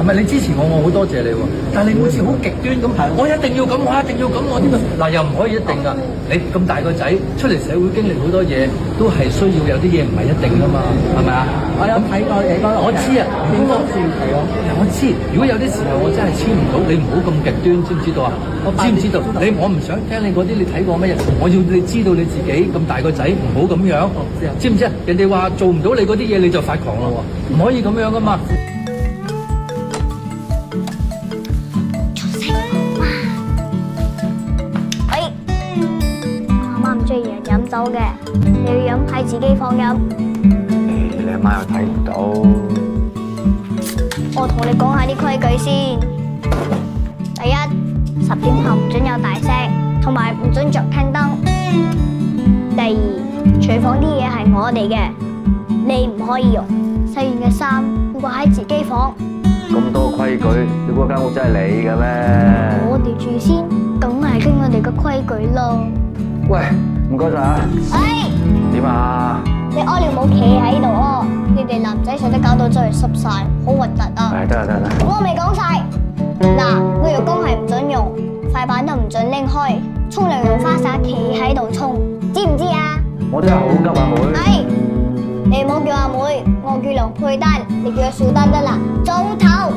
咪？你支持我，我好多謝你喎。但係你每次好極端咁，我一定要咁，我一定要咁，我點啊？嗱，又唔可以一定㗎。你咁大個仔出嚟社會經歷好多嘢，都係需要有啲嘢唔係一定㗎嘛，係咪啊？我有睇過你嗰個，我知啊，點講算係咯？我知，如果有啲時候我真係簽唔到，你唔好咁極端，知唔知道啊？知唔知道？我唔想聽你嗰啲，你睇過咩嘢？我要你知道你自己咁大個仔唔好咁樣，知唔知啊？人哋話做唔到你嗰啲嘢你就發狂啦喎，唔可以咁樣噶嘛。喂，我阿媽唔中意人飲酒嘅，你要飲喺自己房飲。你阿媽又睇唔到。我同你講下啲規矩先。第一，10點後唔准有大聲，同埋唔准着廳燈。第二，廚房啲嘢係我哋嘅，你唔可以用。洗完嘅衫要掛喺自己房。咁多規矩，你估間屋真係你嘅咩？我哋住先，梗係跟我哋嘅規矩咯。喂，唔該晒啊！哎，點啊？你屙尿冇企喺度屙，你哋男仔成日都搞到周圍濕晒，好核突啊！得啦。我未講晒，嗱，個浴缸係唔准用，塊板都唔准拎開，沖涼用花灑企喺度沖，知唔知啊？我真係好急啊，妹。哎，你唔好叫阿妹，我叫梁佩丹，你叫佢小丹得啦，早唞。